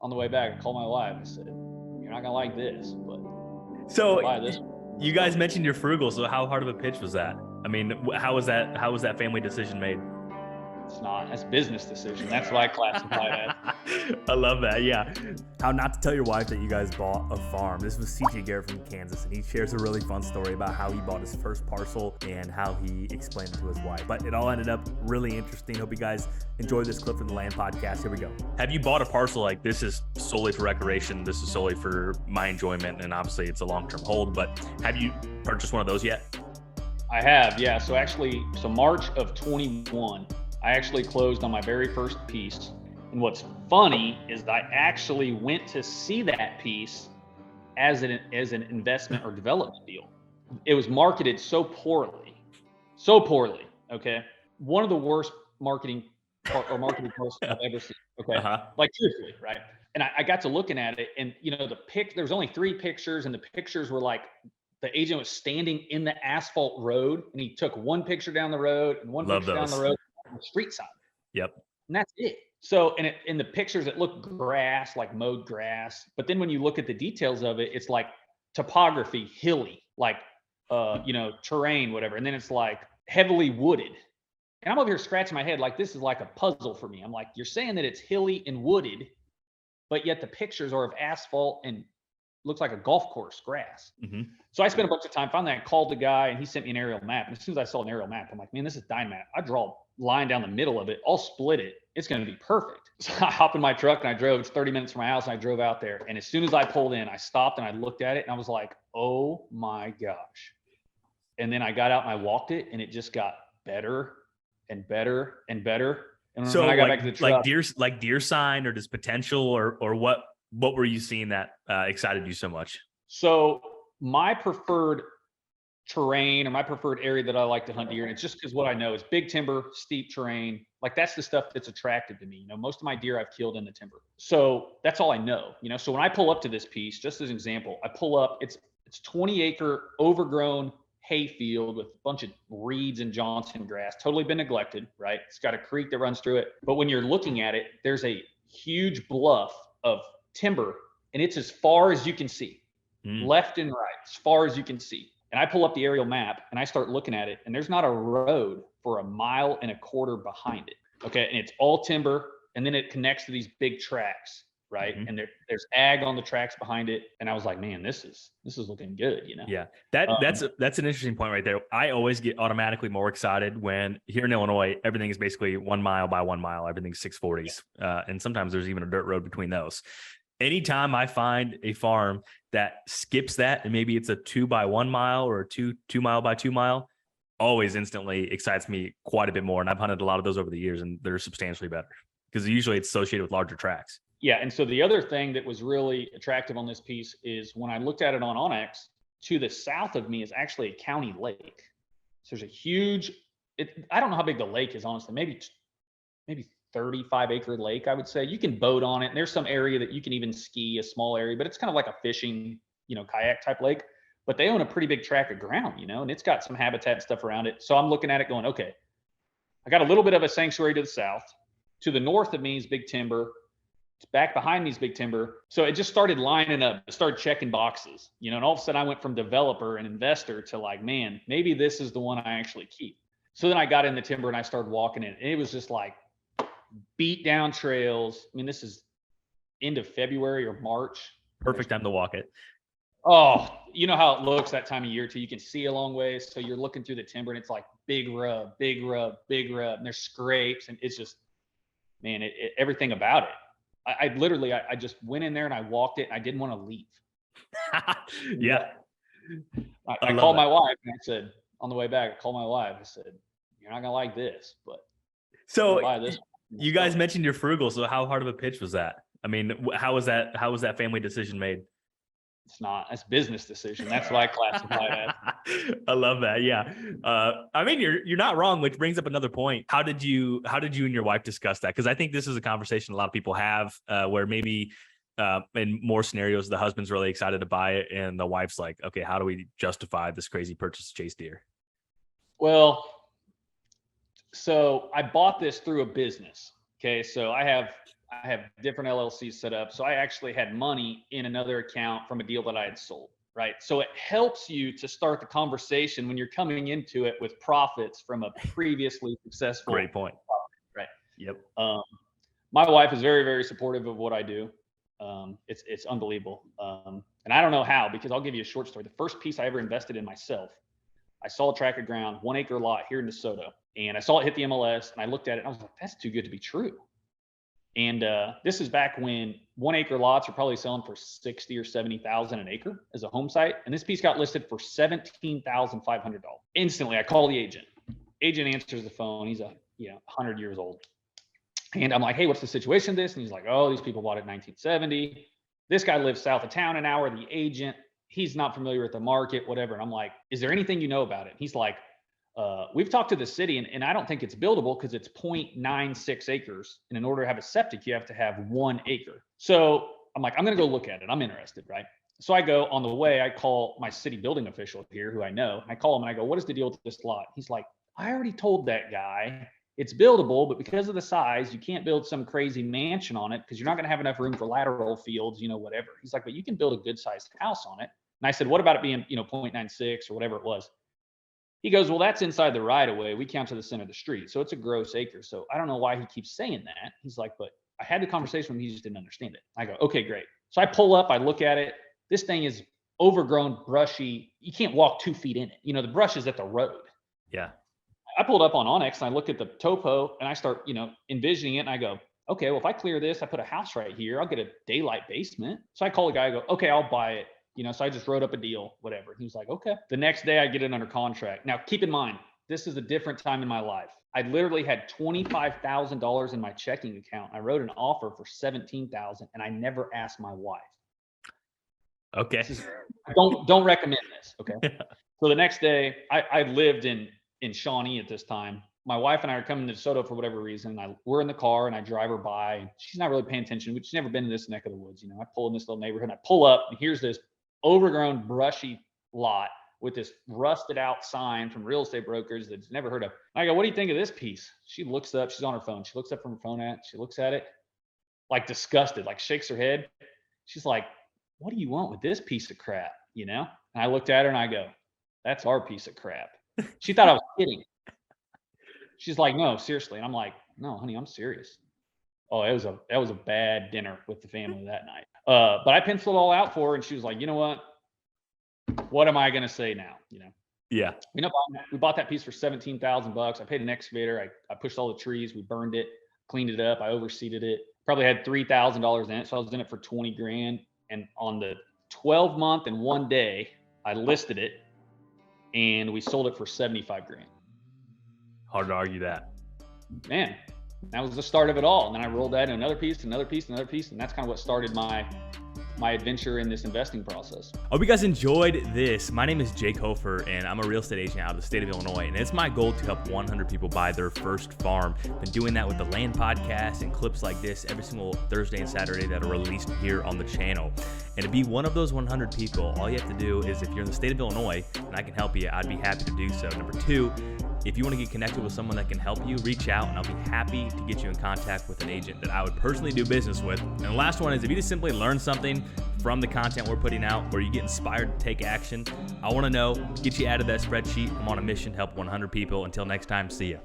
on the way back, I called my wife. I said, "You're not gonna like this, but So buy this." you guys mentioned you're frugal. So how hard of a pitch was that? I mean, how was that family decision made? It's not. That's a business decision. That's what I classify it as. I love that. Yeah. How not to tell your wife that you guys bought a farm. This was CJ Garrett from Kansas, and he shares a really fun story about how he bought his first parcel and how he explained it to his wife. But it all ended up really interesting. Hope you guys enjoyed this clip from the Land Podcast. Here we go. Have you bought a parcel like this is solely for recreation? This is solely for my enjoyment, and obviously it's a long-term hold. But have you purchased one of those yet? I have, yeah. So March of 21, I actually closed on my very first piece. And what's funny is I actually went to see that piece as an investment or development deal. It was marketed so poorly. Okay. One of the worst marketing posts I've ever seen. Okay. Like truthfully, right? And I got to looking at it, and there's only 3 pictures, and the pictures were like the agent was standing in the asphalt road, and he took one picture down the road and one picture down the road on the street side. Yep. And that's it. So, and in the pictures, it looked grass, like mowed grass. But then when you look at the details of it, it's like topography, hilly, like, terrain, whatever. And then it's like heavily wooded. And I'm over here scratching my head like this is like a puzzle for me. I'm like, you're saying that it's hilly and wooded, but yet the pictures are of asphalt and looks like a golf course grass. Mm-hmm. So I spent a bunch of time, found that, called the guy, and he sent me an aerial map. And as soon as I saw an aerial map, I'm like, man, this is dynamite. I draw a line down the middle of it. I'll split it. It's going to be perfect. So I hop in my truck and I drove. It's 30 minutes from my house, and I drove out there. And as soon as I pulled in, I stopped and I looked at it, and I was like, oh my gosh. And then I got out and I walked it, and it just got better and better and better. And so when I got back to the truck, like deer sign, or just potential, or what were you seeing that excited you so much? So my preferred terrain, or my preferred area that I like to hunt deer, and it's just because what I know is big timber, steep terrain. Like that's the stuff that's attractive to me. Most of my deer I've killed in the timber. So that's all I know. So when I pull up to this piece, just as an example, I pull up, it's 20-acre overgrown hayfield with a bunch of reeds and Johnson grass, totally been neglected, right? It's got a creek that runs through it. But when you're looking at it, there's a huge bluff of timber, and it's as far as you can see, left and right, as far as you can see. And I pull up the aerial map and I start looking at it, and there's not a road for 1.25 miles behind it. Okay. And it's all timber. And then it connects to these big tracks, right? Mm-hmm. And there's ag on the tracks behind it. And I was like, man, this is looking good, Yeah. That's an interesting point right there. I always get automatically more excited when here in Illinois, everything is basically 1 mile by 1 mile. Everything's 640s. And sometimes there's even a dirt road between those. Anytime I find a farm that skips that, and maybe it's a 2 by 1 mile or a 2 mile by 2 mile, always instantly excites me quite a bit more. And I've hunted a lot of those over the years, and they're substantially better because usually it's associated with larger tracks. Yeah. And so the other thing that was really attractive on this piece is when I looked at it on Onyx, to the south of me is actually a county lake. So there's a huge, I don't know how big the lake is, honestly, maybe 35-acre lake, I would say. You can boat on it. And there's some area that you can even ski, a small area, but it's kind of like a fishing, kayak type lake. But they own a pretty big tract of ground, and it's got some habitat and stuff around it. So I'm looking at it going, okay, I got a little bit of a sanctuary to the south. To the north of me is big timber. It's back behind me is big timber. So it just started lining up. It started checking boxes, and all of a sudden I went from developer and investor to like, man, maybe this is the one I actually keep. So then I got in the timber and I started walking it. And it was just like beat down trails. I mean, this is end of February or March. Perfect time to walk it. Oh, you know how it looks that time of year too. You can see a long ways. So you're looking through the timber and it's like big rub, big rub, big rub. And there's scrapes, and it's just, man, everything about it. I literally just went in there and I walked it, and I didn't want to leave. Yeah. I called my wife and I said, on the way back, I called my wife. I said, you're not going to like this, but so buy this. You guys mentioned you're frugal. So how hard of a pitch was that? I mean, how was that family decision made? It's not. That's a business decision. That's what I classify it as. I love that. Yeah. I mean, you're not wrong, which brings up another point. How did you and your wife discuss that? Because I think this is a conversation a lot of people have, where maybe in more scenarios, the husband's really excited to buy it, and the wife's like, okay, how do we justify this crazy purchase to chase deer? Well, so I bought this through a business. Okay. So I have I have different LLCs set up. So I actually had money in another account from a deal that I had sold, right? So it helps you to start the conversation when you're coming into it with profits from a previously successful. Great point. Right. Yep. My wife is very, very supportive of what I do. It's unbelievable. And I don't know how, because I'll give you a short story. The first piece I ever invested in myself, I saw a tract of ground, 1 acre lot here in DeSoto, and I saw it hit the MLS, and I looked at it and I was like, that's too good to be true. And this is back when 1 acre lots are probably selling for 60 or 70,000 an acre as a home site. And this piece got listed for $17,500. Instantly, I call the agent. Agent answers the phone. He's 100 years old. And I'm like, hey, what's the situation with this? And he's like, oh, these people bought it in 1970. This guy lives south of town an hour. The agent, he's not familiar with the market, whatever. And I'm like, is there anything you know about it? He's like, we've talked to the city, and I don't think it's buildable because it's 0.96 acres. And in order to have a septic, you have to have 1 acre. So I'm like, I'm going to go look at it. I'm interested, right? So I go on the way, I call my city building official here who I know. I call him and I go, what is the deal with this lot? He's like, I already told that guy it's buildable, but because of the size, you can't build some crazy mansion on it because you're not going to have enough room for lateral fields, whatever. He's like, but you can build a good sized house on it. And I said, what about it being, 0.96 or whatever it was? He goes, well, that's inside the right of way. We count to the center of the street. So it's a gross acre. So I don't know why he keeps saying that. He's like, but I had the conversation with him. He just didn't understand it. I go, okay, great. So I pull up, I look at it. This thing is overgrown, brushy. You can't walk 2 feet in it. The brush is at the road. Yeah. I pulled up on Onyx and I look at the topo and I start, envisioning it. And I go, okay, well, if I clear this, I put a house right here, I'll get a daylight basement. So I call the guy, I go, okay, I'll buy it. So I just wrote up a deal, whatever. He was like, okay. The next day I get it under contract. Now, keep in mind, this is a different time in my life. I literally had $25,000 in my checking account. I wrote an offer for $17,000 and I never asked my wife. Okay. Don't recommend this. Okay. So the next day I lived in Shawnee at this time. My wife and I are coming to DeSoto for whatever reason. We're in the car and I drive her by and she's not really paying attention. She's never been in this neck of the woods. I pull in this little neighborhood and I pull up and here's this overgrown, brushy lot with this rusted out sign from real estate brokers that's never heard of. And I go, what do you think of this piece? She looks up, she's on her phone. She looks up from her phone she looks at it like disgusted, like shakes her head. She's like, what do you want with this piece of crap? And I looked at her and I go, that's our piece of crap. She thought I was kidding. She's like, no, seriously. And I'm like, no, honey, I'm serious. Oh, that was a bad dinner with the family that night. But I penciled it all out for her and she was like, you know what am I going to say now? Yeah. We bought that piece for $17,000. I paid an excavator. I pushed all the trees. We burned it, cleaned it up. I overseeded it. Probably had $3,000 in it. So I was in it for 20 grand. And on the 12-month and 1 day, I listed it and we sold it for 75 grand. Hard to argue that. Man, that was the start of it all. And then I rolled that in another piece. And that's kind of what started my adventure in this investing process. I hope you guys enjoyed this. My name is Jake Hofer, and I'm a real estate agent out of the state of Illinois. And it's my goal to help 100 people buy their first farm. Been doing that with the Land Podcast and clips like this every single Thursday and Saturday that are released here on the channel. And to be one of those 100 people, all you have to do is, if you're in the state of Illinois and I can help you, I'd be happy to do so. Number 2, if you want to get connected with someone that can help you, reach out and I'll be happy to get you in contact with an agent that I would personally do business with. And the last one is, if you just simply learn something from the content we're putting out or you get inspired to take action, I want to know, get you out of that spreadsheet. I'm on a mission to help 100 people. Until next time, see ya.